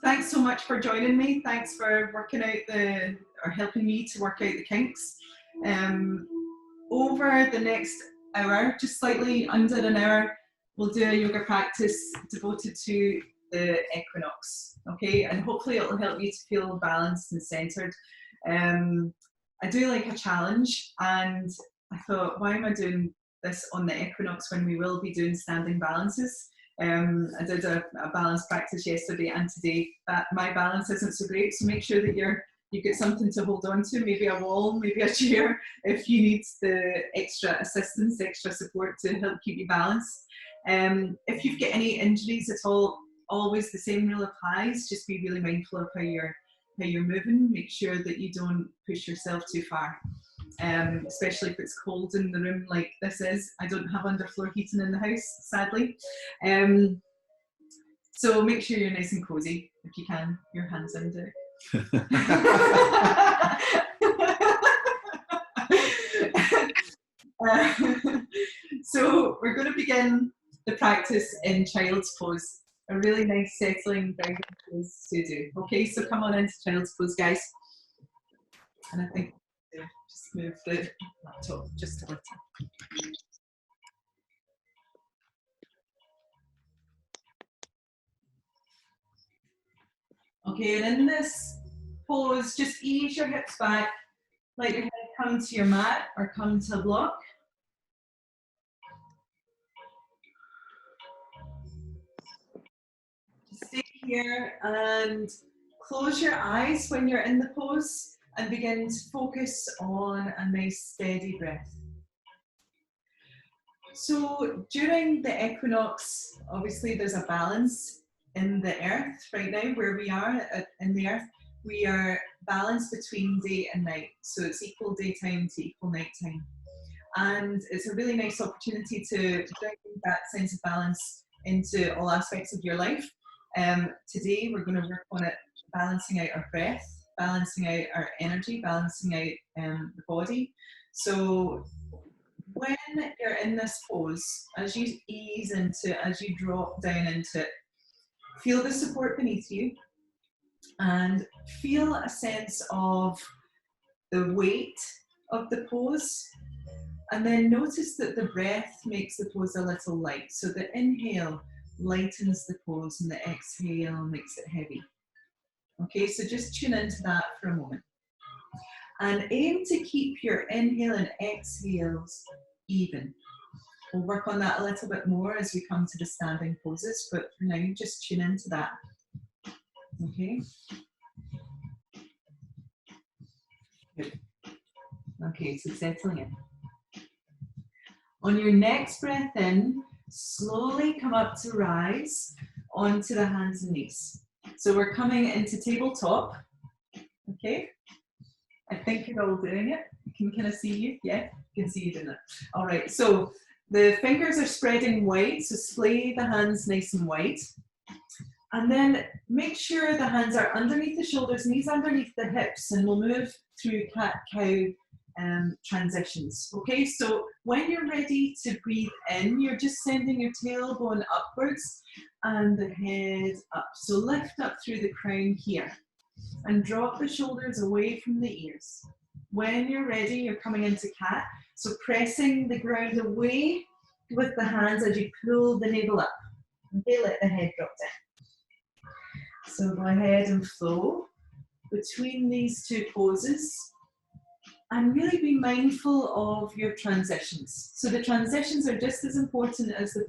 Thanks so much for joining me. Thanks for working out or helping me to work out the kinks. Over the next hour, just slightly under an hour, we'll do a yoga practice devoted to the equinox, okay? And hopefully it'll help you to feel balanced and centered. I do like a challenge, and I thought, why am I doing this on the equinox when we will be doing standing balances? I did a balance practice yesterday and today. My balance isn't so great, so make sure that you get something to hold on to, maybe a wall, maybe a chair, if you need the extra assistance, extra support to help keep you balanced. If you've got any injuries at all, always the same rule applies. Just be really mindful of how you're moving. Make sure that you don't push yourself too far. Especially if it's cold in the room like this is. I don't have underfloor heating in the house, sadly. So make sure you're nice and cozy if you can. Your hands under it. So we're going to begin the practice in child's pose. A really nice settling grounding pose to do. Okay, so come on into child's pose, guys. And I think just move the laptop just a little. Okay, and in this pose, just ease your hips back, let your head come to your mat or come to a block. Just stay here and close your eyes when you're in the pose and begin to focus on a nice steady breath. So during the equinox, obviously there's a balance in the earth right now where we are in the earth. We are balanced between day and night. So it's equal daytime to equal nighttime. And it's a really nice opportunity to bring that sense of balance into all aspects of your life. Today we're going to work on it, balancing out our breath, balancing out our energy, balancing out the body. So when you're in this pose, as you ease into, as you drop down into it, feel the support beneath you and feel a sense of the weight of the pose. And then notice that the breath makes the pose a little light. So the inhale lightens the pose and the exhale makes it heavy. Okay, so just tune into that for a moment. And aim to keep your inhale and exhales even. We'll work on that a little bit more as we come to the standing poses, but for now, just tune into that. Okay. Good. Okay, so settling in. On your next breath in, slowly come up to rise onto the hands and knees. So we're coming into tabletop. Okay. I think you're all doing it. I can kind of see you. Yeah, I can see you doing it. All right, so the fingers are spreading wide, so splay the hands nice and wide. And then make sure the hands are underneath the shoulders, knees underneath the hips, and we'll move through cat-cow transitions. Okay, so when you're ready to breathe in, you're just sending your tailbone upwards and the head up. So lift up through the crown here. And drop the shoulders away from the ears. When you're ready, you're coming into cat. So pressing the ground away with the hands as you pull the navel up. Okay, let the head drop down. So go ahead and flow between these two poses. And really be mindful of your transitions. So the transitions are just as important as the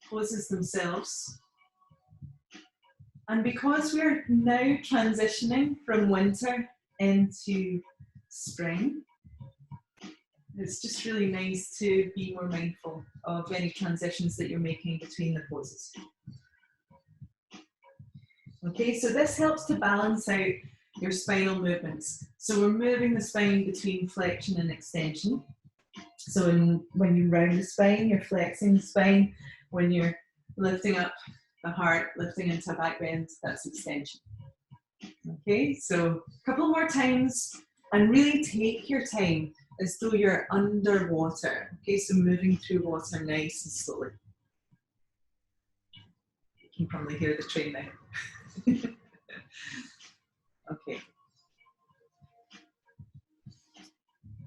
poses themselves. And because we're now transitioning from winter into spring, it's just really nice to be more mindful of any transitions that you're making between the poses. Okay, so this helps to balance out your spinal movements. So we're moving the spine between flexion and extension. So when you round the spine, you're flexing the spine. When you're lifting up the heart, lifting into a back bend, that's extension. Okay, so a couple more times and really take your time as though you're underwater. Okay, so moving through water nice and slowly. You can probably hear the train now. Okay.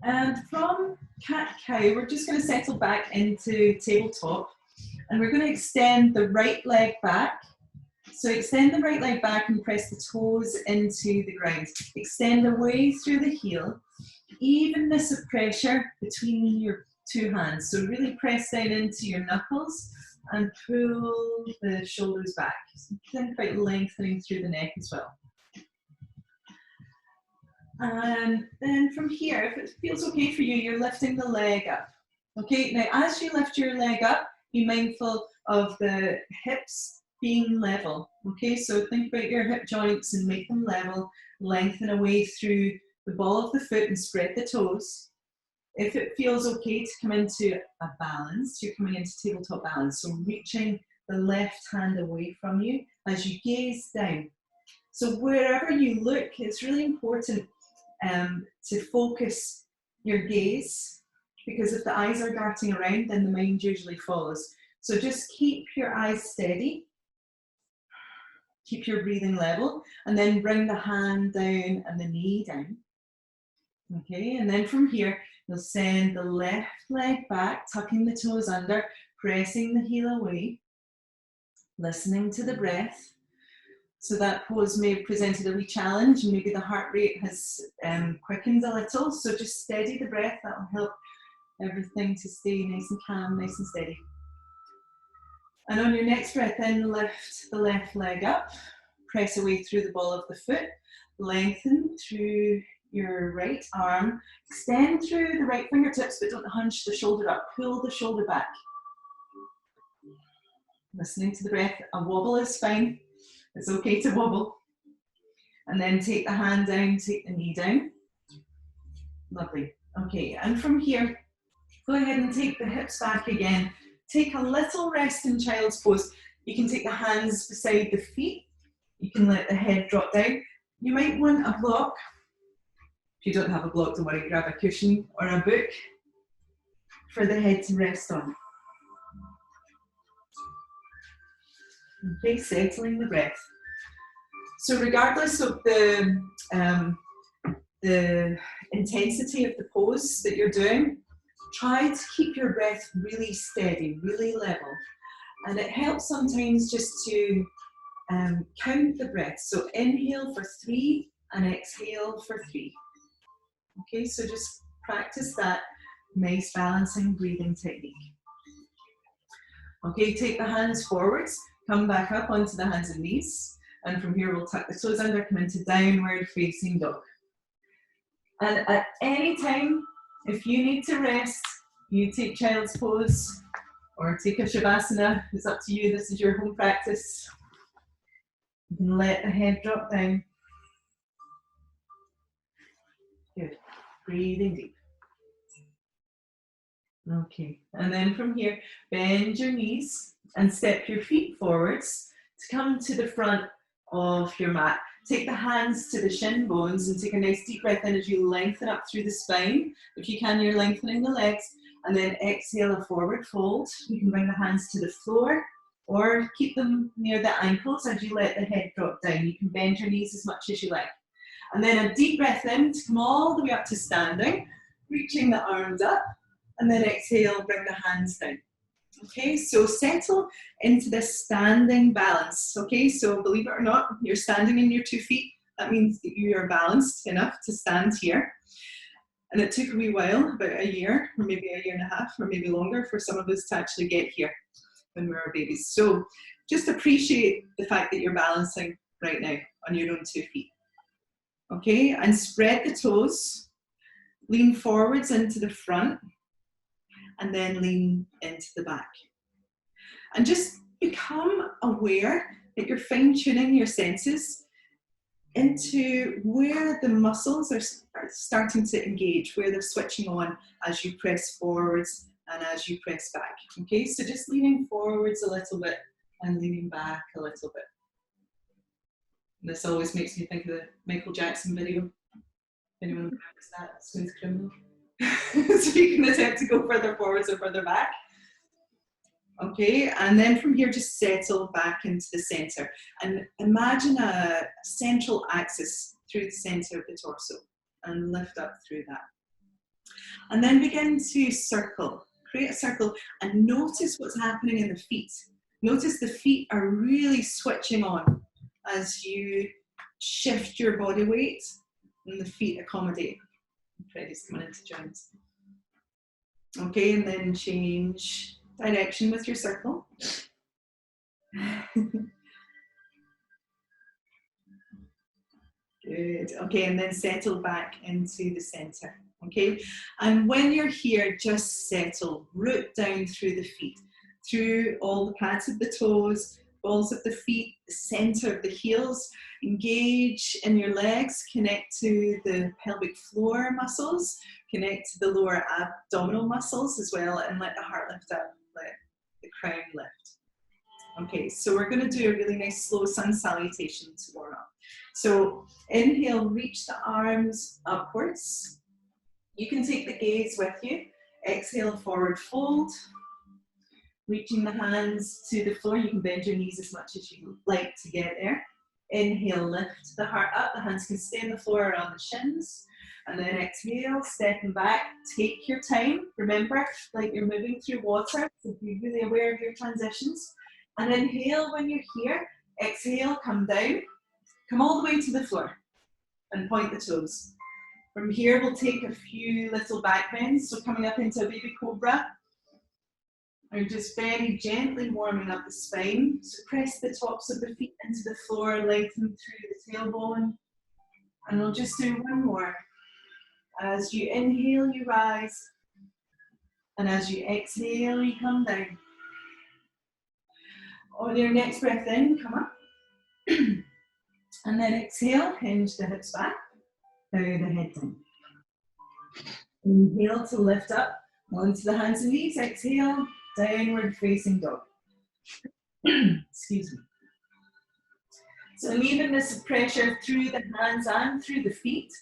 And from cat-cow, we're just going to settle back into tabletop, and we're going to extend the right leg back. So extend the right leg back and press the toes into the ground. Extend away through the heel. Evenness of pressure between your two hands. So really press down into your knuckles and pull the shoulders back. So think about lengthening through the neck as well. And then from here, if it feels okay for you, you're lifting the leg up. Okay, now as you lift your leg up, be mindful of the hips being level. Okay, so think about your hip joints and make them level. Lengthen away through the ball of the foot and spread the toes. If it feels okay to come into a balance, you're coming into tabletop balance. So reaching the left hand away from you as you gaze down. So wherever you look, it's really important to focus your gaze, because if the eyes are darting around, then the mind usually follows. So just keep your eyes steady, keep your breathing level, and then bring the hand down and the knee down. Okay, and then from here, you'll send the left leg back, tucking the toes under, pressing the heel away, listening to the breath. So that pose may have presented a wee challenge, and maybe the heart rate has quickened a little. So just steady the breath, that will help everything to stay nice and calm, nice and steady. And on your next breath in, lift the left leg up, press away through the ball of the foot, lengthen through your right arm, extend through the right fingertips, but don't hunch the shoulder up, pull the shoulder back. Listening to the breath, a wobble is fine. It's okay to wobble. And then take the hand down, take the knee down. Lovely. Okay, and from here, go ahead and take the hips back again. Take a little rest in child's pose. You can take the hands beside the feet. You can let the head drop down. You might want a block. If you don't have a block, don't worry, grab a cushion or a book for the head to rest on. Okay, settling the breath. So regardless of the intensity of the pose that you're doing, try to keep your breath really steady, really level. And it helps sometimes just to count the breath. So inhale for 3 and exhale for 3. Okay, so just practice that nice balancing breathing technique. Okay, take the hands forwards, come back up onto the hands and knees. And from here, we'll tuck the toes under, come into downward facing dog. And at any time, if you need to rest, you take child's pose or take a shavasana. It's up to you. This is your home practice. You can let the head drop down. Good. Breathing deep. Okay. And then from here, bend your knees and step your feet forwards to come to the front of your mat. Take the hands to the shin bones and take a nice deep breath in as you lengthen up through the spine. If you can, you're lengthening the legs. And then exhale a forward fold. You can bring the hands to the floor or keep them near the ankles as you let the head drop down. You can bend your knees as much as you like. And then a deep breath in to come all the way up to standing, reaching the arms up. And then exhale, bring the hands down. Okay, so settle into this standing balance. Okay, so believe it or not, you're standing in your 2 feet. That means that you are balanced enough to stand here. And it took a wee while, about a year, or maybe a year and a half, or maybe longer for some of us to actually get here when we were babies. So just appreciate the fact that you're balancing right now on your own 2 feet. Okay, and spread the toes, lean forwards into the front, and then lean into the back. And just become aware that you're fine-tuning your senses into where the muscles are starting to engage, where they're switching on as you press forwards and as you press back. Okay, so just leaning forwards a little bit and leaning back a little bit. And this always makes me think of the Michael Jackson video. Anyone remembers that? Smooth Criminal. So you can attempt to go further forwards or further back. Okay, and then from here, just settle back into the center. And imagine a central axis through the center of the torso and lift up through that. And then begin to circle, create a circle and notice what's happening in the feet. Notice the feet are really switching on as you shift your body weight and the feet accommodate. Freddie's coming in to join us. Okay, and then change direction with your circle. Good. Okay, and then settle back into the center. Okay, and when you're here, just settle, root down through the feet, through all the pads of the toes, balls of the feet, the center of the heels. Engage in your legs, connect to the pelvic floor muscles, connect to the lower abdominal muscles as well, and let the heart lift up, let the crown lift. Okay, so we're going to do a really nice slow sun salutation to warm up. So inhale, reach the arms upwards. You can take the gaze with you. Exhale, forward fold. Reaching the hands to the floor. You can bend your knees as much as you like to get there. Inhale, lift the heart up. The hands can stay on the floor around the shins. And then exhale, stepping back. Take your time. Remember, like you're moving through water, so be really aware of your transitions. And inhale when you're here. Exhale, come down. Come all the way to the floor and point the toes. From here, we'll take a few little back bends. So coming up into a baby cobra. We're just very gently warming up the spine. So press the tops of the feet into the floor, lengthen through the tailbone. And we'll just do one more. As you inhale, you rise. And as you exhale, you come down. On your next breath in, come up. And then exhale, hinge the hips back. Bow the head down. Inhale to lift up onto the hands and knees. Exhale, downward facing dog. Excuse me. So an evenness of pressure through the hands and through the feet.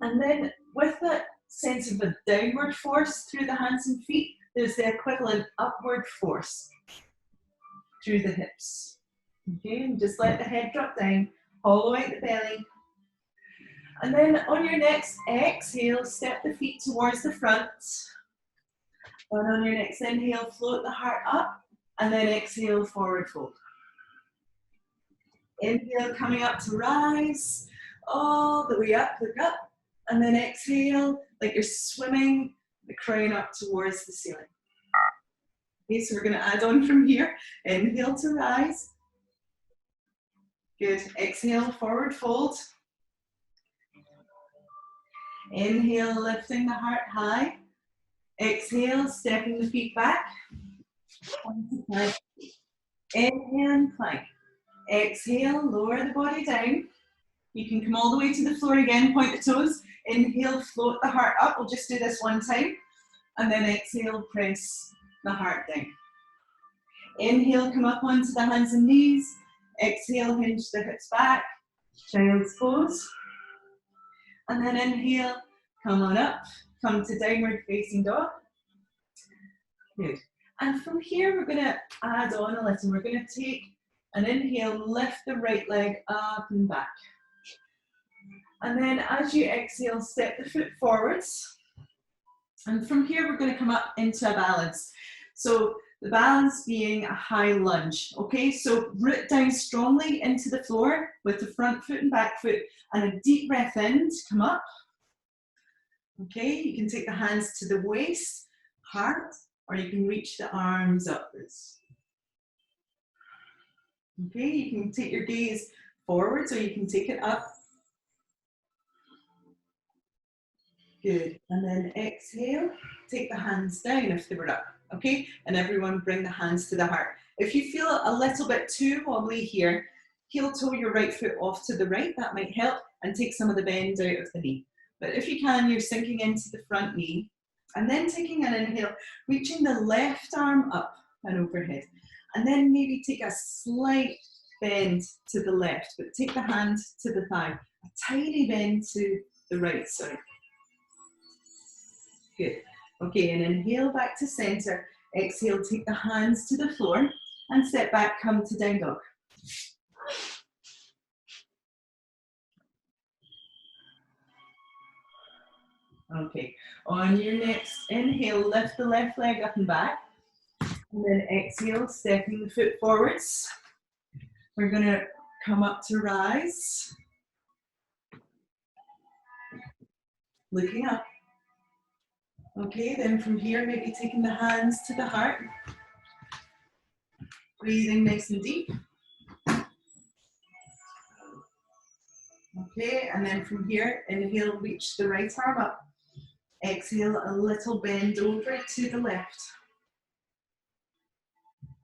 And then with that sense of a downward force through the hands and feet, there's the equivalent upward force through the hips. Okay, and just let the head drop down, hollow out the belly. And then on your next exhale, step the feet towards the front. And on your next inhale, float the heart up. And then exhale, forward fold. Inhale, coming up to rise. All the way up, look up. And then exhale, like you're swimming the crown up towards the ceiling. Okay, so we're going to add on from here. Inhale to rise. Good. Exhale, forward fold. Inhale, lifting the heart high. Exhale, stepping the feet back. Inhale and plank. Exhale, lower the body down. You can come all the way to the floor again, point the toes. Inhale, float the heart up. We'll just do this one time. And then exhale, press the heart down. Inhale, come up onto the hands and knees. Exhale, hinge the hips back. Child's pose. And then inhale, come on up. Come to downward facing dog. Good. And from here, we're going to add on a little. We're going to take an inhale, lift the right leg up and back. And then as you exhale, step the foot forwards. And from here, we're going to come up into a balance. So the balance being a high lunge. Okay, so root down strongly into the floor with the front foot and back foot. And a deep breath in to come up. Okay, you can take the hands to the waist, heart, or you can reach the arms upwards. Okay, you can take your gaze forwards or you can take it up. Good, and then exhale, take the hands down if they were up, okay? And everyone bring the hands to the heart. If you feel a little bit too wobbly here, heel toe your right foot off to the right, that might help, and take some of the bend out of the knee. But if you can, you're sinking into the front knee, and then taking an inhale, reaching the left arm up and overhead. And then maybe take a slight bend to the left, but take the hand to the thigh. A tiny bend to the right, sorry. Good. Okay, and inhale back to center. Exhale, take the hands to the floor and step back, come to down dog. Okay, on your next inhale, lift the left leg up and back. And then exhale, stepping the foot forwards. We're gonna come up to rise. Looking up. Okay, then from here, maybe taking the hands to the heart. Breathing nice and deep. Okay, and then from here, inhale, reach the right arm up. Exhale, a little bend over to the left.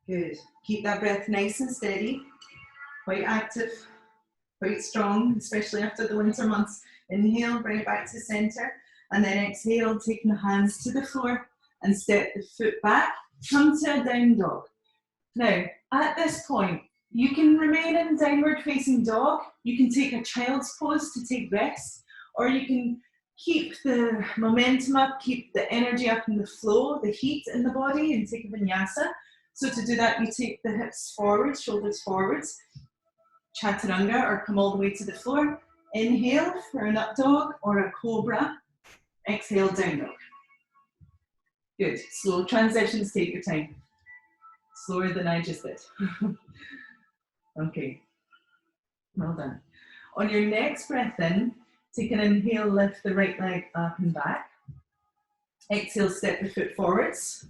Good. Keep that breath nice and steady. Quite active, quite strong, especially after the winter months. Inhale, bring it back to center. And then exhale, taking the hands to the floor and step the foot back. Come to a down dog. Now, at this point, you can remain in downward facing dog. You can take a child's pose to take rest, or you can keep the momentum up, keep the energy up in the flow, the heat in the body, and take a vinyasa. So to do that, you take the hips forward, shoulders forwards, chaturanga, or come all the way to the floor. Inhale for an up dog or a cobra. Exhale, down dog. Good. Slow transitions, take your time. Slower than I just did. Okay. Well done. On your next breath in, take an inhale, lift the right leg up and back. Exhale, step the foot forwards.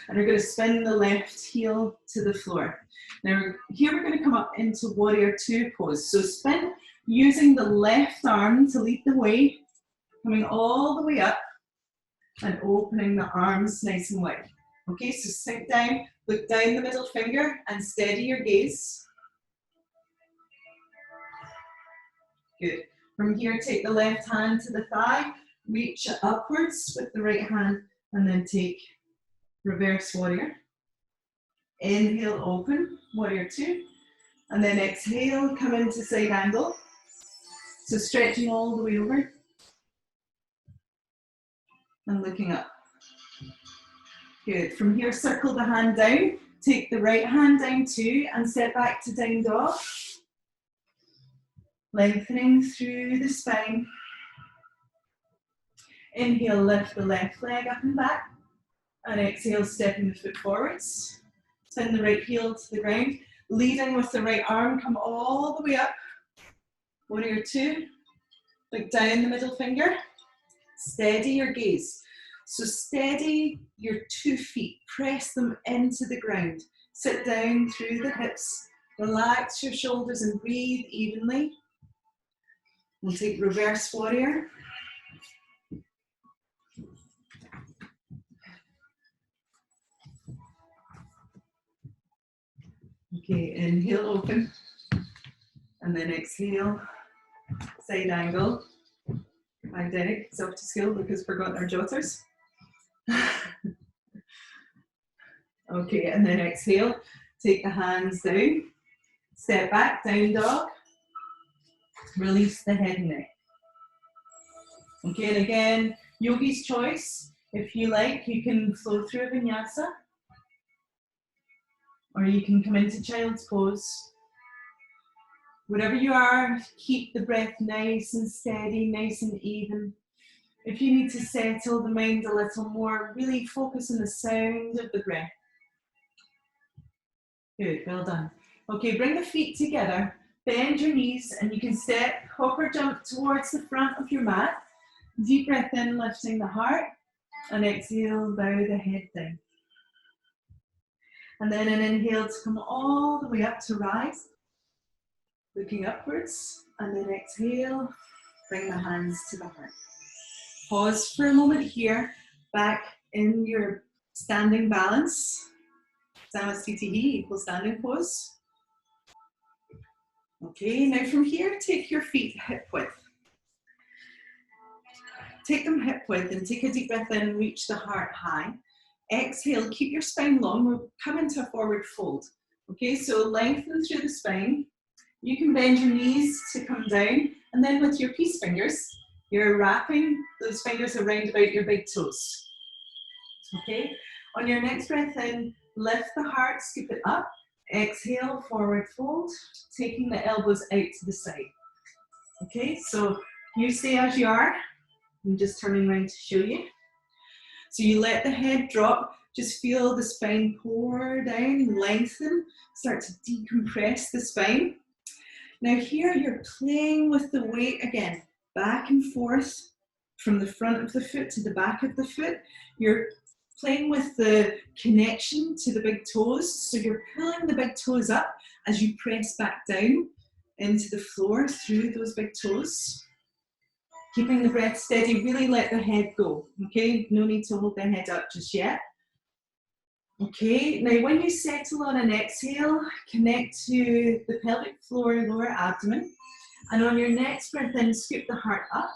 And we're going to spin the left heel to the floor. Now, here we're going to come up into warrior two pose. So spin using the left arm to lead the way, coming all the way up and opening the arms nice and wide. Okay, so sink down, look down the middle finger and steady your gaze. Good. From here, take the left hand to the thigh, reach upwards with the right hand, and then take reverse warrior. Inhale, open, warrior two. And then exhale, come into side angle. So stretching all the way over. And looking up. Good. From here, circle the hand down. Take the right hand down too and step back to down dog. Lengthening through the spine. Inhale, lift the left leg up and back. And exhale, stepping the foot forwards. Spin the right heel to the ground. Leading with the right arm, come all the way up. Warrior two. Look down the middle finger. Steady your gaze. So steady your 2 feet. Press them into the ground. Sit down through the hips. Relax your shoulders and breathe evenly. We'll take reverse warrior. Okay, inhale, open. And then exhale, side angle. Magnetic, self-to-skill, Lucas forgotten our jotters. Okay, and then exhale, take the hands down. Step back, down dog. Release the head and neck. Okay, and again, yogi's choice. If you like, you can flow through a vinyasa. Or you can come into child's pose. Whatever you are, keep the breath nice and steady, nice and even. If you need to settle the mind a little more, really focus on the sound of the breath. Good, well done. Okay, bring the feet together, bend your knees, and you can step, hop or jump towards the front of your mat. Deep breath in, lifting the heart, and exhale, bow the head down. And then an inhale to come all the way up to rise. Looking upwards, and then exhale, bring the hands to the heart. Pause for a moment here, back in your standing balance. Samasthiti equal standing pose. Okay, now from here, take your feet hip width. Take them hip width and take a deep breath in, reach the heart high. Exhale, keep your spine long, we'll come into a forward fold. Okay, so lengthen through the spine. You can bend your knees to come down, and then with your peace fingers, you're wrapping those fingers around about your big toes. Okay, On your next breath in, lift the heart, scoop it up. Exhale, forward fold, taking the elbows out to the side. Okay, so you stay as you are. I'm just turning around to show you. So you let the head drop, just feel the spine pour down, lengthen, start to decompress the spine. Now here you're playing with the weight again, back and forth from the front of the foot to the back of the foot. You're playing with the connection to the big toes. So you're pulling the big toes up as you press back down into the floor through those big toes. Keeping the breath steady, really let the head go, okay? No need to hold the head up just yet. Okay, now when you settle on an exhale, connect to the pelvic floor, lower abdomen. And on your next breath in, scoop the heart up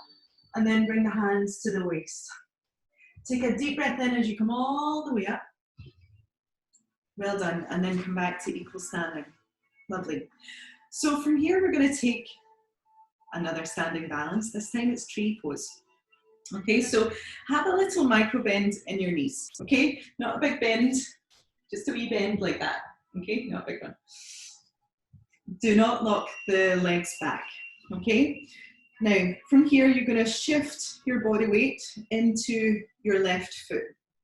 and then bring the hands to the waist. Take a deep breath in as you come all the way up. Well done, and then come back to equal standing. Lovely. So from here, we're going to take another standing balance. This time it's tree pose. Okay, so have a little micro bend in your knees. Okay, not a big bend, just a wee bend like that. Okay, not a big one. Do not lock the legs back. Okay, now from here you're going to shift your body weight into your left foot.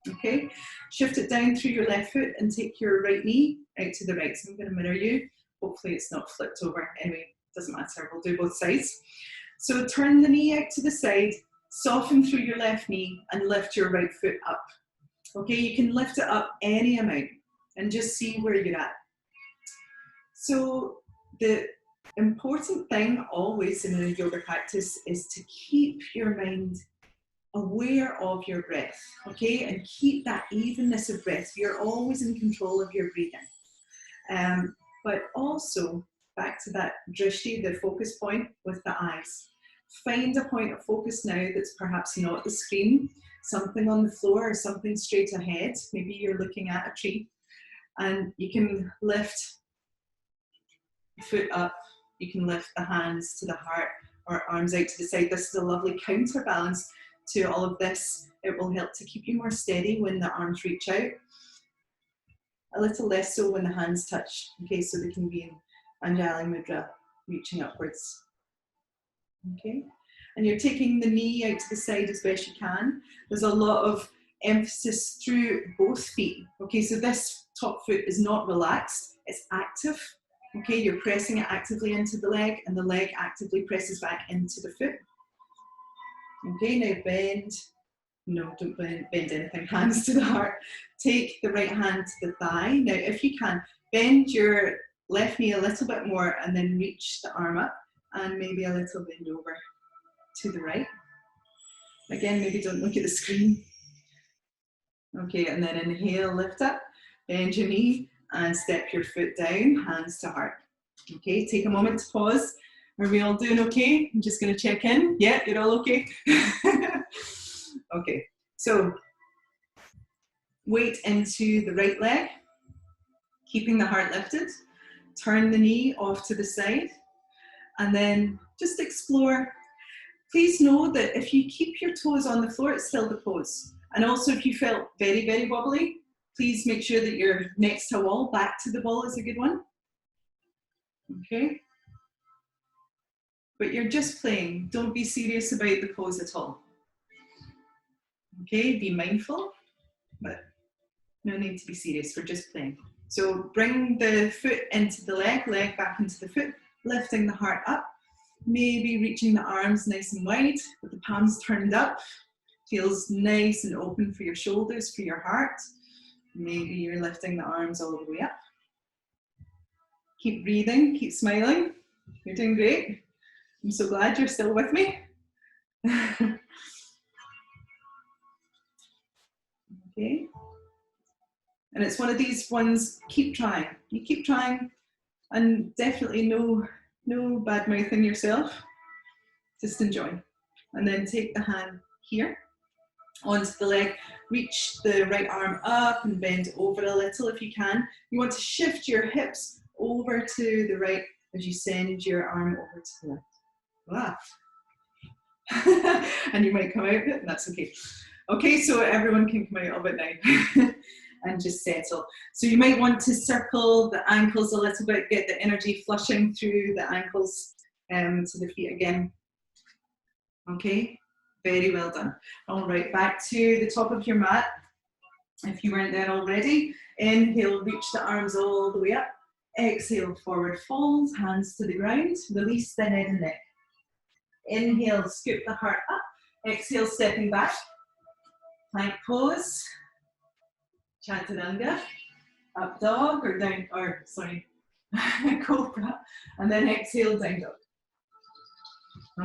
Okay, shift it down through your left foot and take your right knee out to the right. So I'm going to mirror you. Hopefully it's not flipped over. Anyway, doesn't matter, we'll do both sides. So turn the knee out to the side, soften through your left knee and lift your right foot up. Okay, you can lift it up any amount and just see where you're at. So the important thing always in a yoga practice is to keep your mind aware of your breath, okay, and keep that evenness of breath. You're always in control of your breathing. But also, back to that drishti, the focus point with the eyes. Find a point of focus now that's perhaps not the screen, something on the floor or something straight ahead. Maybe you're looking at a tree and you can lift the foot up, you can lift the hands to the heart or arms out to the side. This is a lovely counterbalance to all of this. It will help to keep you more steady when the arms reach out. A little less so when the hands touch, okay, so they can be in Anjali Mudra, reaching upwards. Okay, and you're taking the knee out to the side as best you can. There's a lot of emphasis through both feet. Okay, so this top foot is not relaxed, it's active. Okay, you're pressing it actively into the leg and the leg actively presses back into the foot. Okay, now bend. No, don't bend anything, hands to the heart. Take the right hand to the thigh. Now, if you can, bend your left knee a little bit more and then reach the arm up and maybe a little bend over to the right. Again, maybe don't look at the screen. Okay, and then inhale, lift up, bend your knee and step your foot down, hands to heart. Okay, take a moment to pause. Are we all doing okay? I'm just going to check in. Yeah, you're all okay? Okay, so weight into the right leg, keeping the heart lifted. Turn the knee off to the side and then just explore. Please know that if you keep your toes on the floor, it's still the pose. And also if you felt very, very wobbly, please make sure that you're next to a wall. Back to the wall is a good one. Okay. But you're just playing. Don't be serious about the pose at all. Okay, be mindful, but no need to be serious. We're just playing. So bring the foot into the leg, leg back into the foot, lifting the heart up, maybe reaching the arms nice and wide with the palms turned up. Feels nice and open for your shoulders, for your heart. Maybe you're lifting the arms all the way up. Keep breathing, keep smiling. You're doing great. I'm so glad you're still with me. Okay. And it's one of these ones, keep trying. You keep trying and definitely no bad mouthing yourself. Just enjoy. And then take the hand here onto the leg. Reach the right arm up and bend over a little if you can. You want to shift your hips over to the right as you send your arm over to the left. Wow. And you might come out of it, and that's okay. Okay, so everyone can come out of it now. and just settle. So you might want to circle the ankles a little bit, get the energy flushing through the ankles to the feet again. Okay, very well done. All right, back to the top of your mat. If you weren't there already, inhale, reach the arms all the way up. Exhale, forward fold, hands to the ground, release the head and neck. Inhale, scoop the heart up. Exhale, stepping back. Plank pose. Chaturanga. Up dog or down, or sorry, cobra. And then exhale, down dog.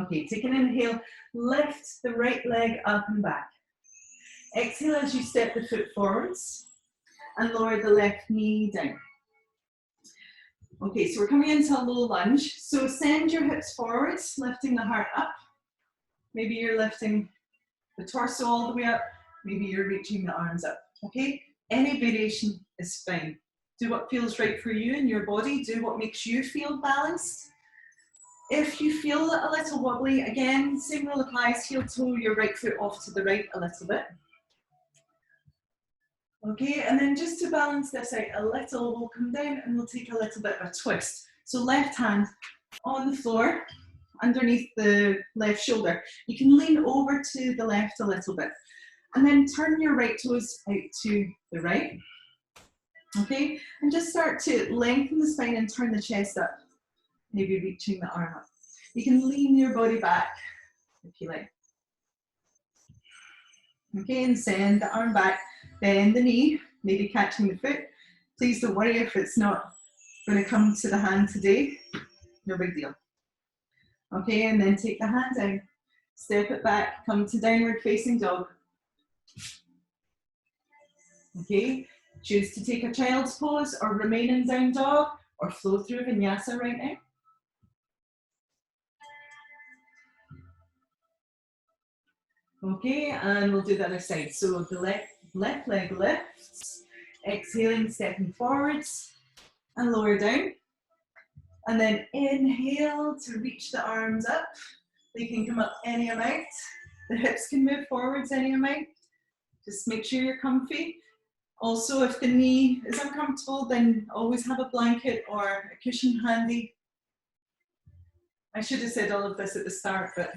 Okay, take an inhale. Lift the right leg up and back. Exhale as you step the foot forwards and lower the left knee down. Okay, so we're coming into a low lunge. So send your hips forwards, lifting the heart up. Maybe you're lifting the torso all the way up. Maybe you're reaching the arms up. Okay, any variation is fine. Do what feels right for you and your body. Do what makes you feel balanced. If you feel a little wobbly, again, same rule applies. Heel toe your right foot off to the right a little bit. Okay, and then just to balance this out a little, we'll come down and we'll take a little bit of a twist. So left hand on the floor, underneath the left shoulder. You can lean over to the left a little bit. And then turn your right toes out to the right. Okay, and just start to lengthen the spine and turn the chest up. Maybe reaching the arm up. You can lean your body back if you like. Okay, and send the arm back, bend the knee, maybe catching the foot. Please don't worry if it's not going to come to the hand today, no big deal. Okay, and then take the hand down, step it back, come to downward facing dog. Okay, choose to take a child's pose or remain in down dog or flow through vinyasa right now. Okay, and we'll do the other side. So the left leg lifts, exhaling, stepping forwards and lower down. And then inhale to reach the arms up. They can come up any amount. The hips can move forwards any amount. Just make sure you're comfy. Also, if the knee is uncomfortable, then always have a blanket or a cushion handy. I should have said all of this at the start, but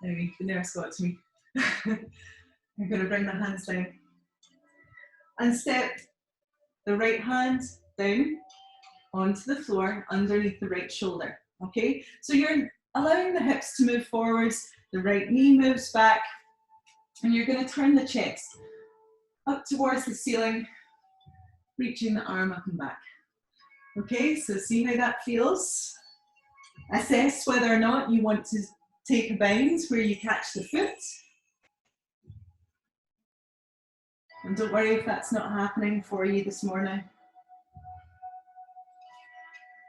anyway, the nurse got to me. I'm going to bring the hands down. And step the right hand down onto the floor underneath the right shoulder. Okay, so you're allowing the hips to move forwards, the right knee moves back, and you're going to turn the chest up towards the ceiling, reaching the arm up and back. Okay, so see how that feels. Assess whether or not you want to take a bound where you catch the foot. And don't worry if that's not happening for you this morning.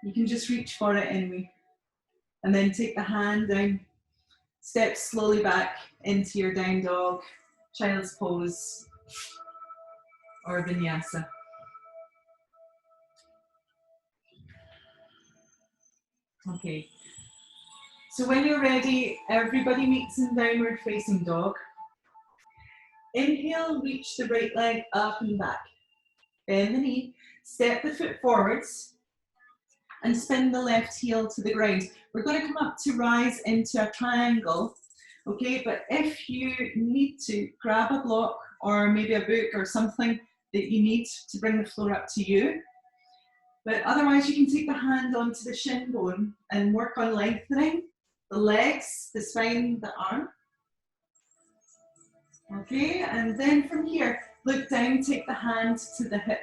You can just reach for it anyway. And then take the hand down, step slowly back into your down dog, child's pose, or vinyasa. Okay. So when you're ready, everybody meets in downward facing dog. Inhale, reach the right leg up and back. Bend the knee, step the foot forwards, and spin the left heel to the ground. We're going to come up to rise into a triangle, okay? But if you need to, grab a block or maybe a book or something that you need to bring the floor up to you. But otherwise, you can take the hand onto the shin bone and work on lengthening the legs, the spine, the arm. Okay, and then from here, look down, take the hand to the hip.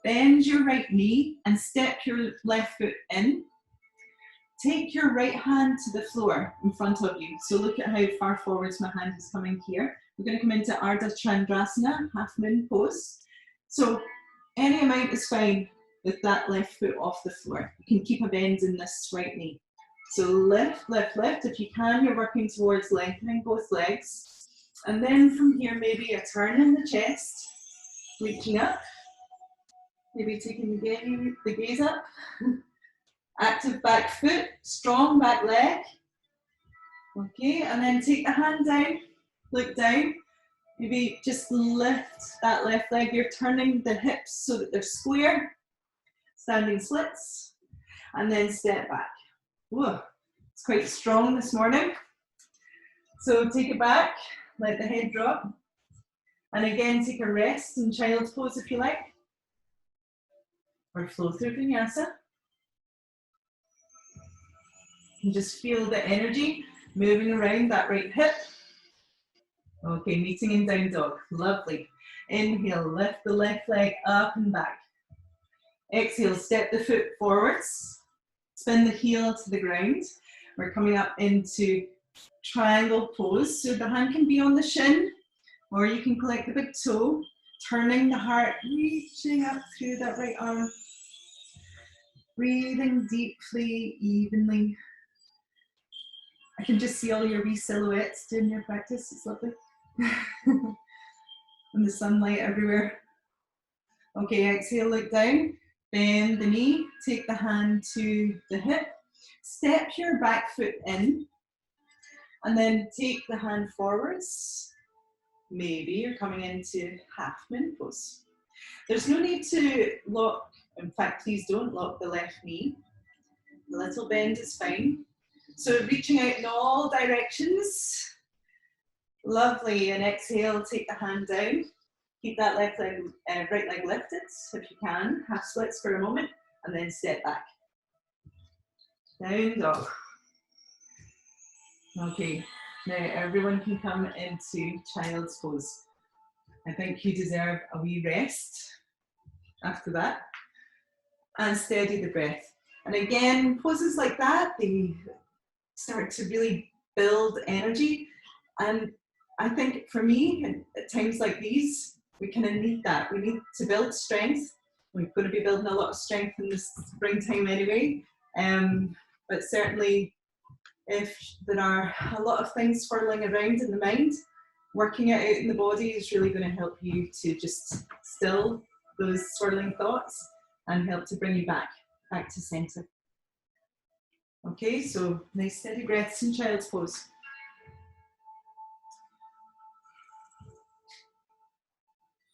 Bend your right knee and step your left foot in. Take your right hand to the floor in front of you. So look at how far forwards my hand is coming here. We're going to come into Ardha Chandrasana, half moon pose. So any amount is fine with that left foot off the floor. You can keep a bend in this right knee. So lift, lift, lift. If you can, you're working towards lengthening both legs. And then from here, maybe a turn in the chest, reaching up. Maybe taking the gaze up. Active back foot, strong back leg. Okay, and then take the hand down, look down, Maybe just lift that left leg. You're turning the hips so that they're square, standing splits, and then step back. Whoa, it's quite strong this morning. So take it back, let the head drop. And again, take a rest in child's pose if you like. Or flow through vinyasa. And just feel the energy moving around that right hip. Okay, meeting in down dog. Lovely. Inhale, lift the left leg up and back. Exhale, step the foot forwards. Spin the heel to the ground. We're coming up into triangle pose. So the hand can be on the shin, or you can collect the big toe, turning the heart, reaching up through that right arm. Breathing deeply, evenly. I can just see all your wee silhouettes doing your practice. It's lovely. And the sunlight everywhere. Okay, exhale, look down. Bend the knee, take the hand to the hip. Step your back foot in. And then take the hand forwards. Maybe you're coming into half moon pose. There's no need to lock, in fact, please don't lock the left knee. The little bend is fine. So reaching out in all directions. Lovely, and exhale, take the hand down. Keep that left leg, right leg lifted if you can. Half splits for a moment, and then step back. Down dog. Okay, now everyone can come into child's pose. I think you deserve a wee rest after that. And steady the breath. And again, poses like that, they start to really build energy. And I think for me, at times like these, we kind of need that. We need to build strength. We're going to be building a lot of strength in this springtime anyway. But certainly, if there are a lot of things swirling around in the mind, working it out in the body is really going to help you to just still those swirling thoughts and help to bring you back to center. Okay, so nice steady breaths in child's pose.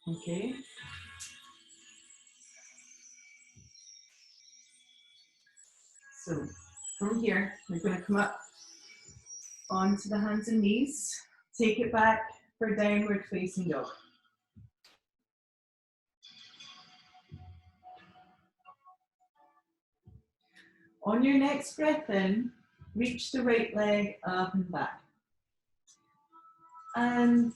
Okay. So from here, we're going to come up onto the hands and knees. Take it back for downward facing dog. On your next breath in, reach the right leg up and back. And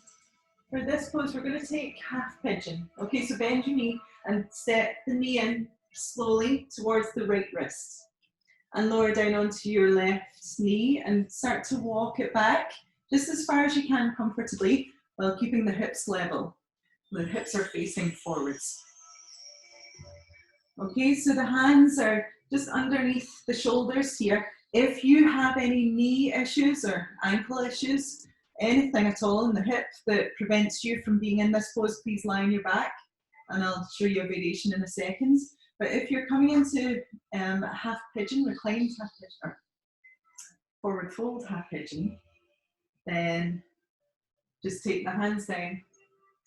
for this pose, we're going to take half pigeon. Okay, so bend your knee and step the knee in slowly towards the right wrist. And lower down onto your left knee and start to walk it back just as far as you can comfortably while keeping the hips level. The hips are facing forwards. Okay, so the hands are just underneath the shoulders here. If you have any knee issues or ankle issues, anything at all in the hip that prevents you from being in this pose, please lie on your back, and I'll show you a variation in a second. But if you're coming into half pigeon, reclined half pigeon, or forward fold half pigeon, then just take the hands down,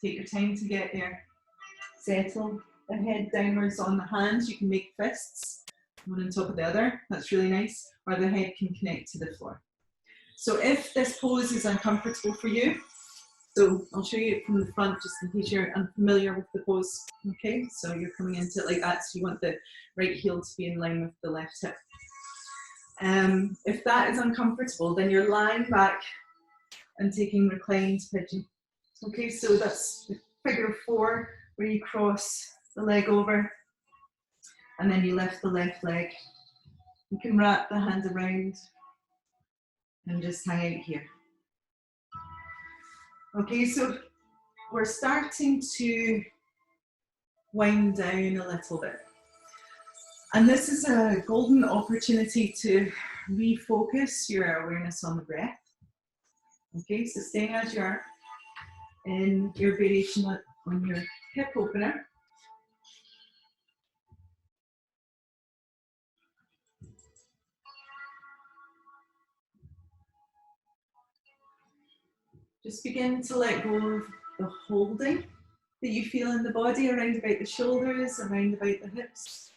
take your time to get there, settle the head downwards on the hands. You can make fists, one on top of the other, that's really nice, or the head can connect to the floor. So if this pose is uncomfortable for you, so I'll show you it from the front just in case you're unfamiliar with the pose. Okay, so you're coming into it like that, so you want the right heel to be in line with the left hip. If that is uncomfortable, then you're lying back and taking reclined pigeon. Okay, so that's figure 4 where you cross the leg over and then you lift the left leg. You can wrap the hand around and just hang out here. Okay, so we're starting to wind down a little bit. And this is a golden opportunity to refocus your awareness on the breath. Okay, so staying as you are in your variation on your hip opener. Just begin to let go of the holding that you feel in the body, around about the shoulders, around about the hips.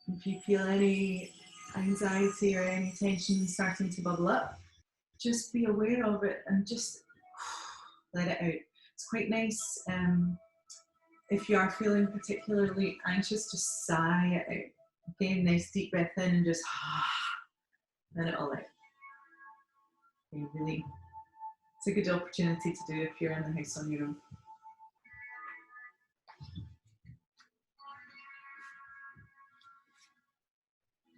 If you feel any anxiety or any tension starting to bubble up, just be aware of it and just let it out. It's quite nice. If you are feeling particularly anxious, just sigh it out. Okay, nice deep breath in and just let it all out. Okay, really, it's a good opportunity to do if you're in the house on your own.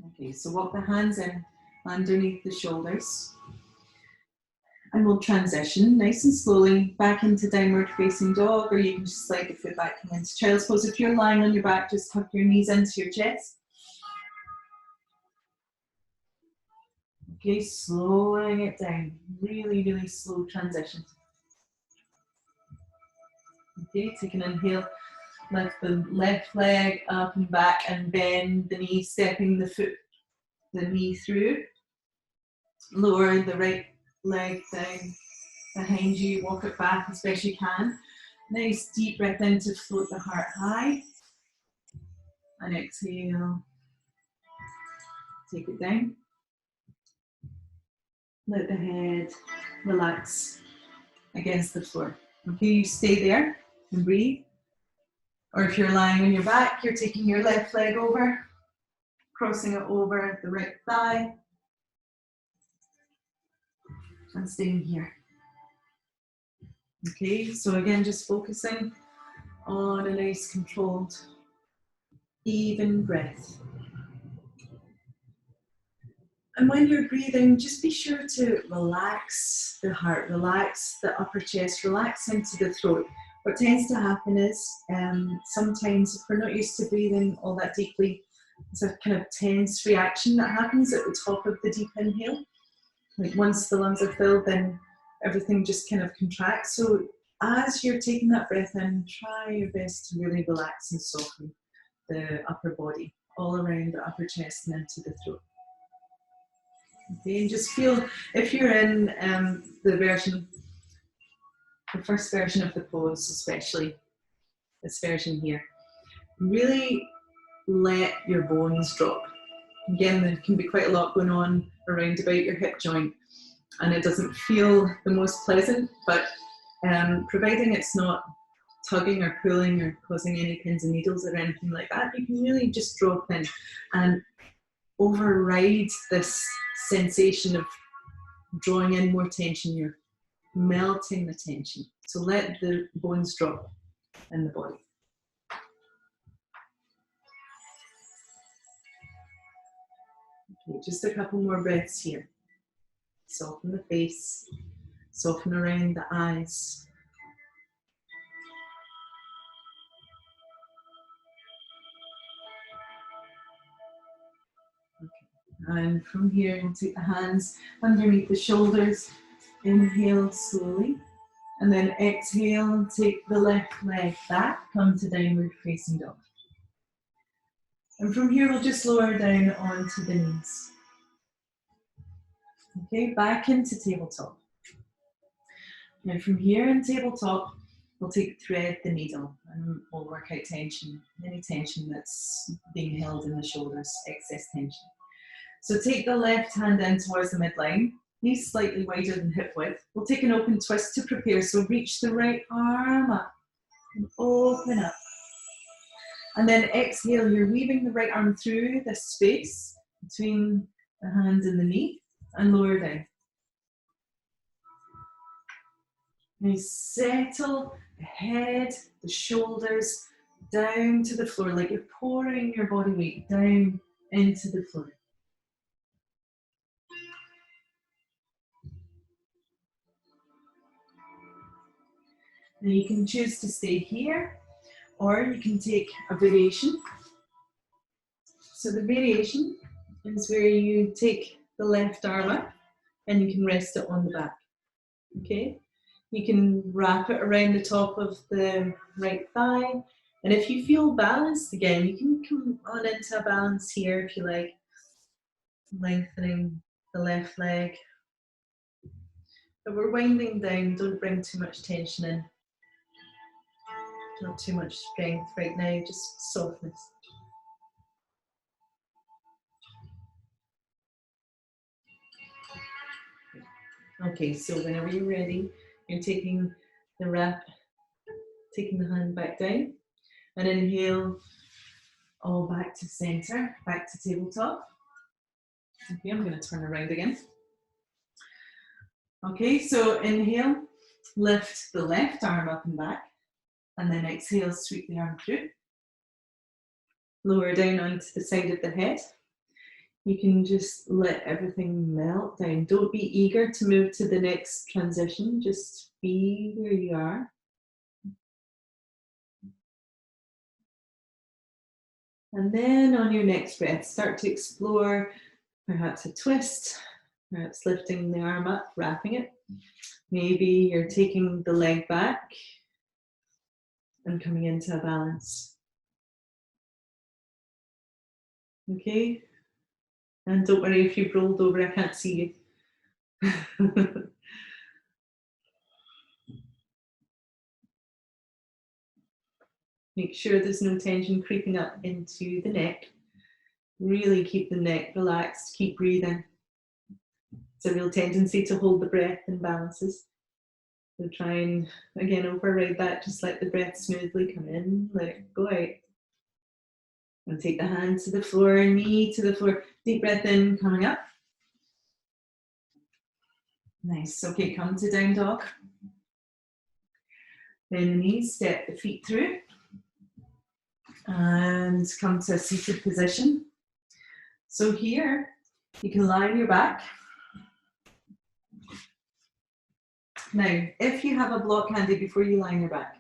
Okay, so walk the hands in underneath the shoulders. And we'll transition nice and slowly back into downward facing dog, or you can just slide the foot back into child's pose. If you're lying on your back, just tuck your knees into your chest. Okay, slowing it down. Really, really slow transition. Okay, take an inhale. Lift the left leg up and back and bend the knee, stepping the knee through. Lower the right leg down behind you, walk it back as best you can. Nice deep breath in to float the heart high. And exhale. Take it down. Let the head relax against the floor. Okay, you stay there and breathe. Or if you're lying on your back, you're taking your left leg over, crossing it over the right thigh, and staying here. Okay, so again, just focusing on a nice controlled, even breath. And when you're breathing, just be sure to relax the heart, relax the upper chest, relax into the throat. What tends to happen is sometimes if we're not used to breathing all that deeply, it's a kind of tense reaction that happens at the top of the deep inhale. Like once the lungs are filled, then everything just kind of contracts. So as you're taking that breath in, try your best to really relax and soften the upper body, all around the upper chest and into the throat. Okay, and just feel, if you're in the first version of the pose, especially this version here, really let your bones drop. Again, there can be quite a lot going on around about your hip joint, and it doesn't feel the most pleasant, but providing it's not tugging or pulling or causing any pins and needles or anything like that, you can really just drop in and override this sensation of drawing in more tension. You're melting the tension. So let the bones drop in the body. Okay, just a couple more breaths here. Soften the face, soften around the eyes. And from here, we'll take the hands underneath the shoulders. Inhale slowly. And then exhale, take the left leg back, come to downward facing dog. And from here, we'll just lower down onto the knees. Okay, back into tabletop. Now from here in tabletop, we'll thread the needle and we'll work out tension, any tension that's being held in the shoulders, excess tension. So take the left hand in towards the midline, knees slightly wider than hip width. We'll take an open twist to prepare. So reach the right arm up and open up. And then exhale, you're weaving the right arm through this space between the hand and the knee and lower down. Now settle the head, the shoulders down to the floor, like you're pouring your body weight down into the floor. Now you can choose to stay here, or you can take a variation. So the variation is where you take the left arm up and you can rest it on the back. Okay? You can wrap it around the top of the right thigh. And if you feel balanced again, you can come on into a balance here if you like. Lengthening the left leg. But we're winding down, don't bring too much tension in. Not too much strength right now, just softness. Okay, so whenever you're ready, you're taking the wrap, taking the hand back down, and inhale all back to center, back to tabletop. Okay, I'm going to turn around again. Okay, so inhale, lift the left arm up and back, and then exhale, sweep the arm through. Lower down onto the side of the head. You can just let everything melt down. Don't be eager to move to the next transition. Just be where you are. And then on your next breath, start to explore perhaps a twist, perhaps lifting the arm up, wrapping it. Maybe you're taking the leg back and coming into a balance. Okay? And don't worry if you've rolled over, I can't see you. Make sure there's no tension creeping up into the neck. Really keep the neck relaxed, keep breathing. It's a real tendency to hold the breath in balances. So try and, again, override that. Just let the breath smoothly come in, let it go out. And take the hand to the floor, knee to the floor. Deep breath in, coming up. Nice. Okay, come to down dog. Bend the knees, step the feet through. And come to a seated position. So here, you can lie on your back. Now, if you have a block handy before you lie on your back,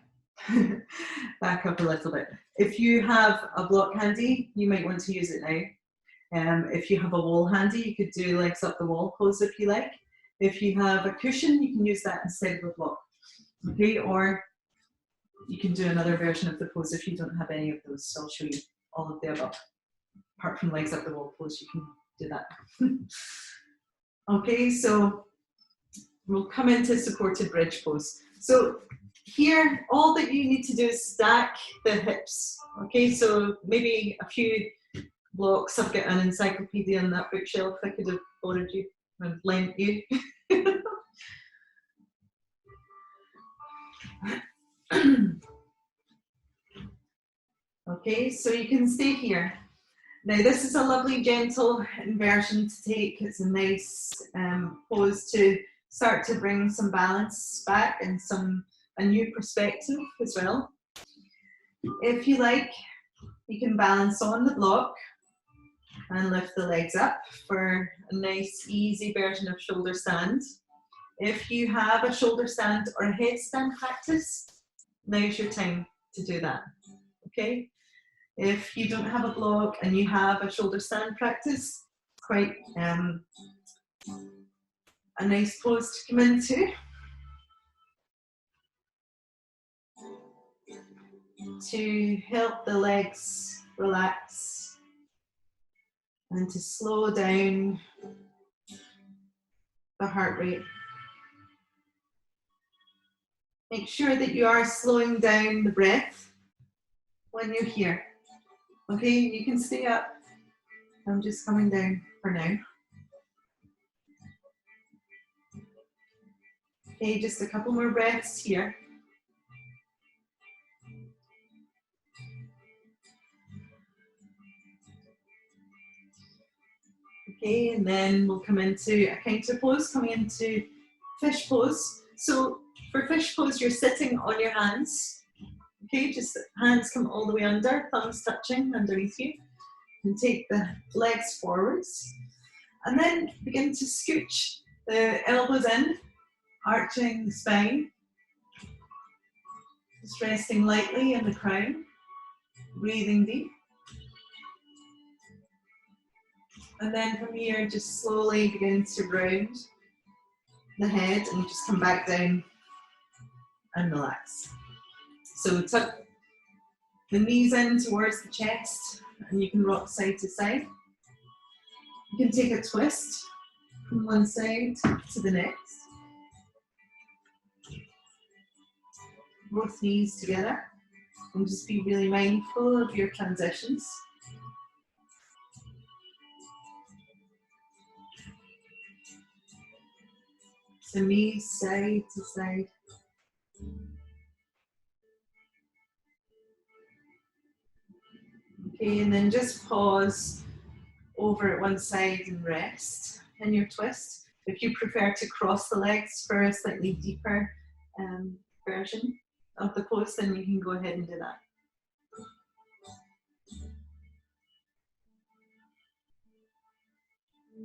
back up a little bit. If you have a block handy, you might want to use it now. If you have a wall handy, you could do legs up the wall pose if you like. If you have a cushion, you can use that instead of a block. Okay, or you can do another version of the pose if you don't have any of those. So I'll show you all of the above. Apart from legs up the wall pose, you can do that. Okay, so we'll come into supported bridge pose. So here, all that you need to do is stack the hips. Okay, so maybe a few blocks. I've got an encyclopedia on that bookshelf. I could have borrowed you and lent you. Okay, so you can stay here. Now this is a lovely gentle inversion to take. It's a nice pose to start to bring some balance back and a new perspective as well. If you like, you can balance on the block and lift the legs up for a nice easy version of shoulder stand. If you have a shoulder stand or a headstand practice, now's your time to do that, okay? If you don't have a block and you have a shoulder stand practice, quite a nice pose to come into. To help the legs relax and to slow down the heart rate. Make sure that you are slowing down the breath when you're here. Okay, you can stay up. I'm just coming down for now. Okay, just a couple more breaths here. Okay, and then we'll come into a counter pose, coming into fish pose. So for fish pose, you're sitting on your hands. Okay, just hands come all the way under, thumbs touching underneath you. And take the legs forwards. And then begin to scooch the elbows in, arching the spine. Just resting lightly in the crown, breathing deep. And then from here, just slowly begin to round the head and just come back down and relax. So tuck the knees in towards the chest and you can rock side to side. You can take a twist from one side to the next. both knees together, and just be really mindful of your transitions. So knees side to side. Okay, and then just pause over at one side and rest in your twist. If you prefer to cross the legs for a slightly deeper version of the pose, then you can go ahead and do that.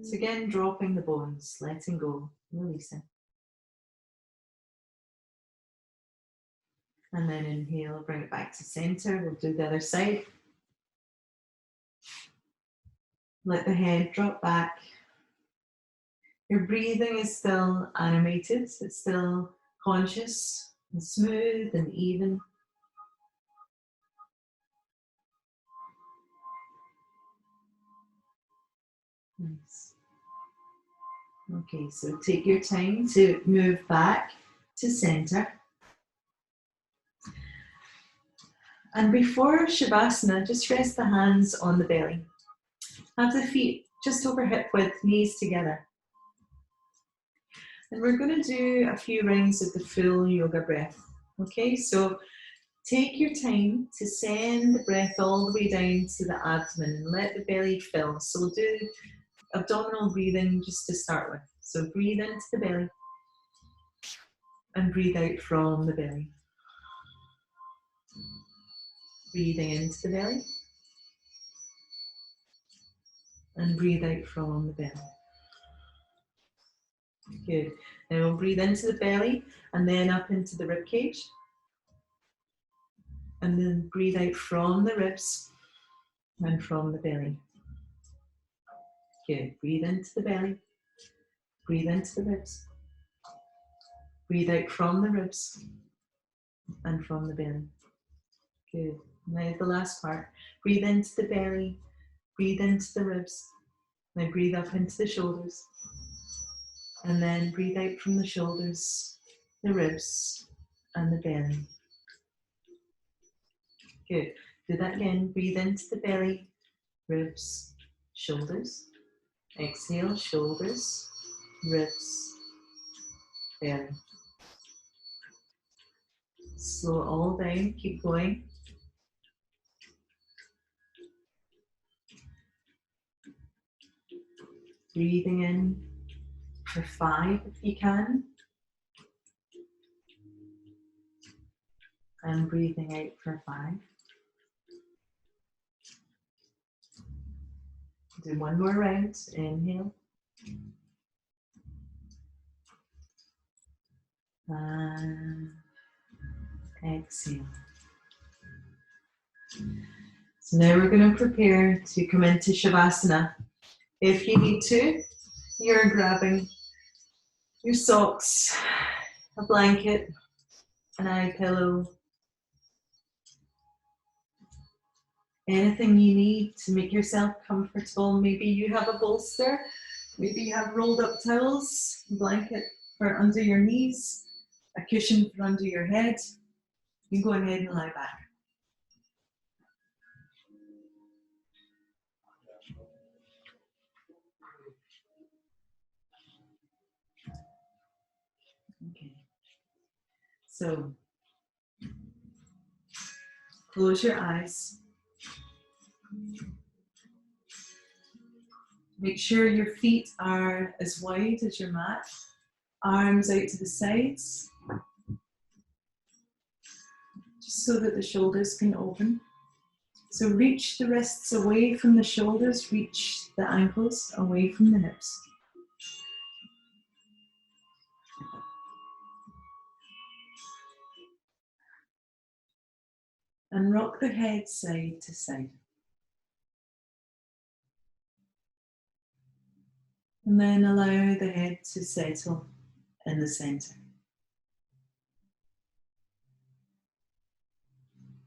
So again, dropping the bones, letting go, releasing. And then inhale, bring it back to center. We'll do the other side. Let the head drop back. Your breathing is still animated. It's still conscious and smooth and even. Nice. Okay, so take your time to move back to center. And before Shavasana, just rest the hands on the belly. Have the feet just over hip width, knees together. And we're going to do a few rounds of the full yoga breath. Okay, so take your time to send the breath all the way down to the abdomen and let the belly fill. So we'll do abdominal breathing just to start with. So breathe into the belly and breathe out from the belly. Breathing into the belly and breathe out from the belly. Good. Now we'll breathe into the belly and then up into the rib cage. And then breathe out from the ribs and from the belly. Good. Breathe into the belly. Breathe into the ribs. Breathe out from the ribs and from the belly. Good. Now the last part. Breathe into the belly. Breathe into the ribs. Now breathe up into the shoulders. And then breathe out from the shoulders, the ribs, and the belly. Good. Do that again. Breathe into the belly, ribs, shoulders. Exhale, shoulders, ribs, belly. Slow it all down. Keep going. Breathing in for 5 if you can. And breathing out for 5. Do one more round. Inhale. And exhale. So now we're going to prepare to come into Shavasana. If you need to, you're grabbing your socks, a blanket, an eye pillow, anything you need to make yourself comfortable. Maybe you have a bolster, maybe you have rolled up towels, a blanket for under your knees, a cushion for under your head. You can go ahead and lie back. Okay. So, close your eyes. Make sure your feet are as wide as your mat. Arms out to the sides. Just so that the shoulders can open. So reach the wrists away from the shoulders, reach the ankles away from the hips. And rock the head side to side. And then allow the head to settle in the center.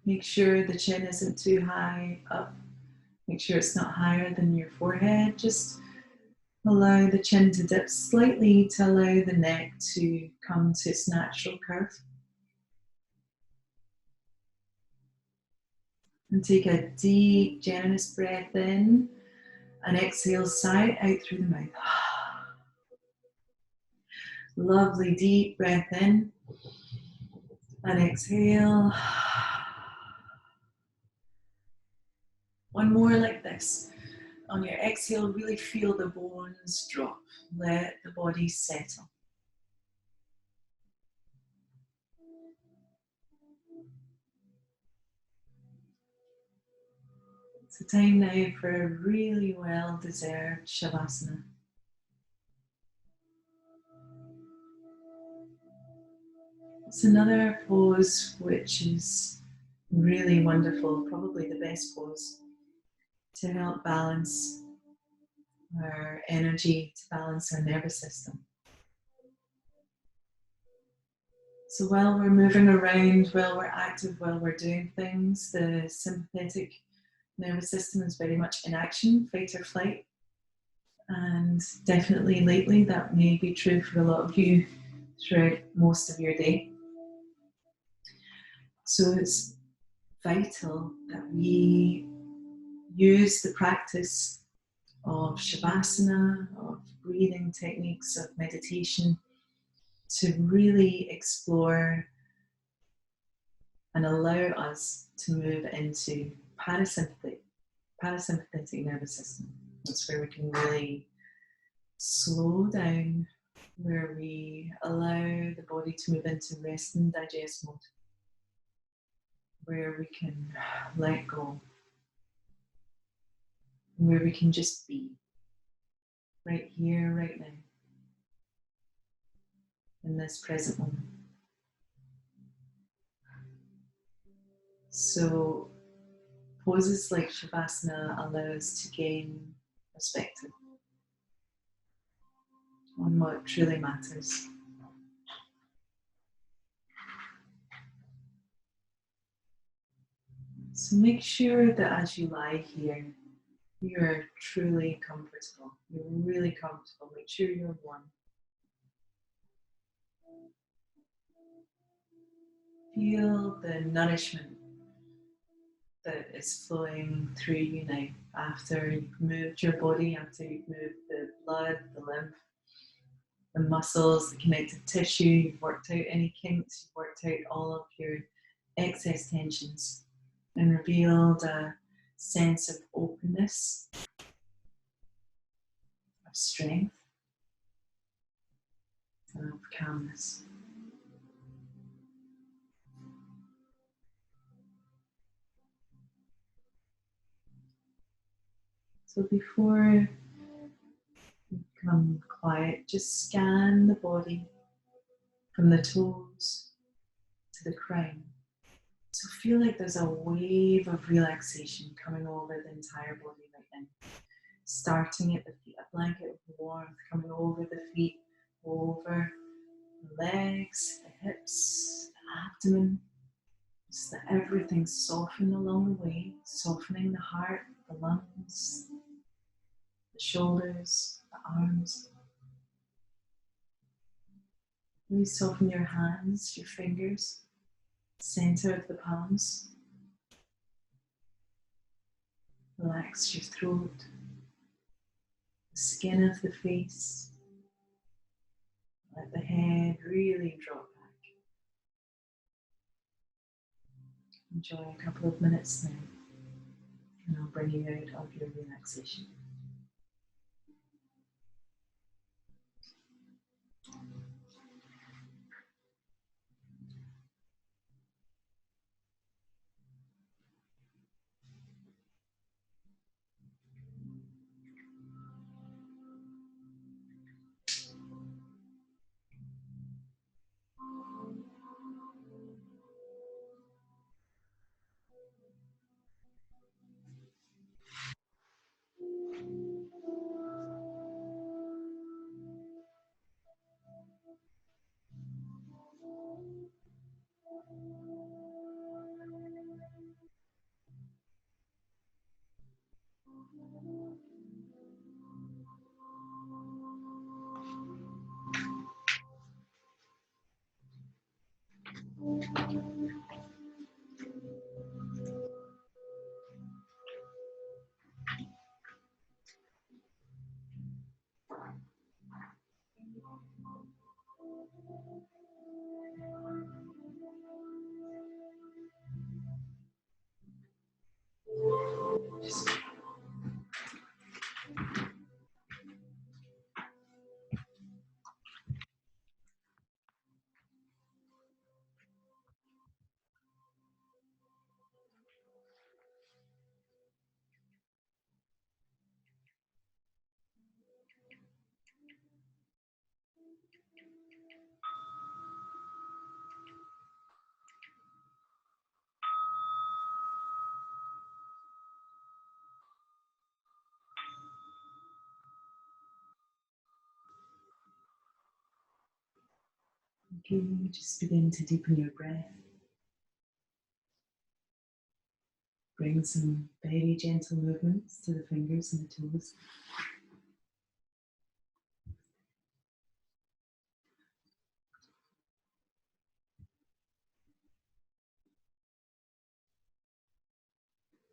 Make sure the chin isn't too high up. Make sure it's not higher than your forehead. Just allow the chin to dip slightly to allow the neck to come to its natural curve. And take a deep, generous breath in and exhale, sigh it out through the mouth. Lovely deep breath in and exhale. One more like this. On your exhale, really feel the bones drop. Let the body settle. It's a time now for a really well-deserved Shavasana. It's another pose which is really wonderful, probably the best pose to help balance our energy, to balance our nervous system. So while we're moving around, while we're active, while we're doing things, the sympathetic nervous system is very much in action, fight or flight. And definitely lately that may be true for a lot of you throughout most of your day. So it's vital that we use the practice of Shavasana, of breathing techniques, of meditation to really explore and allow us to move into parasympathetic nervous system. That's where we can really slow down, where we allow the body to move into rest and digest mode, where we can let go, where we can just be right here, right now, in this present moment. So poses like Shavasana allow us to gain perspective on what truly matters. So make sure that as you lie here, you're truly comfortable. You're really comfortable. Make sure you're warm. Feel the nourishment that is flowing through you now after you've moved your body, after you've moved the blood, the lymph, the muscles, the connective tissue, you've worked out any kinks, you've worked out all of your excess tensions and revealed a sense of openness, of strength, and of calmness. So before you become quiet, just scan the body from the toes to the crown. So feel like there's a wave of relaxation coming over the entire body right now. Starting at the feet, a blanket of warmth coming over the feet, over the legs, the hips, the abdomen. Just let everything soften along the way, softening the heart, the lungs, the shoulders, the arms. Really soften your hands, your fingers, center of the palms. Relax your throat, the skin of the face. Let the head really drop back. Enjoy a couple of minutes now, and I'll bring you out of your relaxation. Okay, just begin to deepen your breath. Bring some very gentle movements to the fingers and the toes.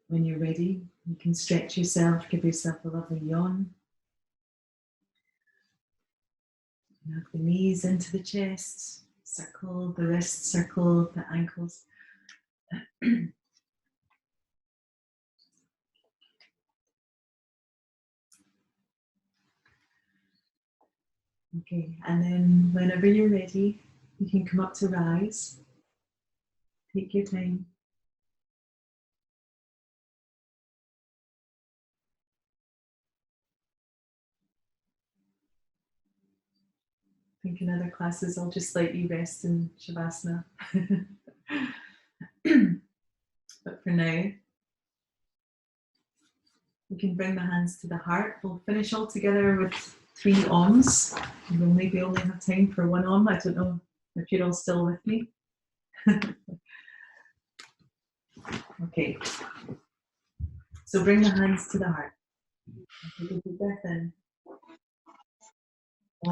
When you're ready, you can stretch yourself, give yourself a lovely yawn. Knock the knees into the chest, circle the wrists, circle the ankles. Okay, and then whenever you're ready, you can come up to rise. Take your time. I think in other classes I'll just let you rest in Shavasana. But for now, we can bring the hands to the heart. We'll finish all together with 3 Oms. We'll maybe only have time for 1 Om. I don't know if you're all still with me. Okay. So bring the hands to the heart. Take a deep breath in. So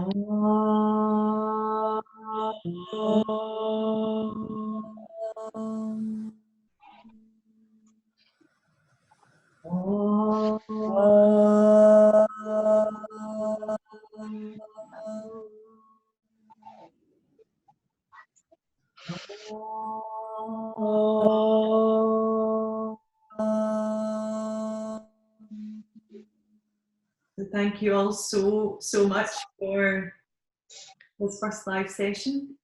thank you all so much for this first live session.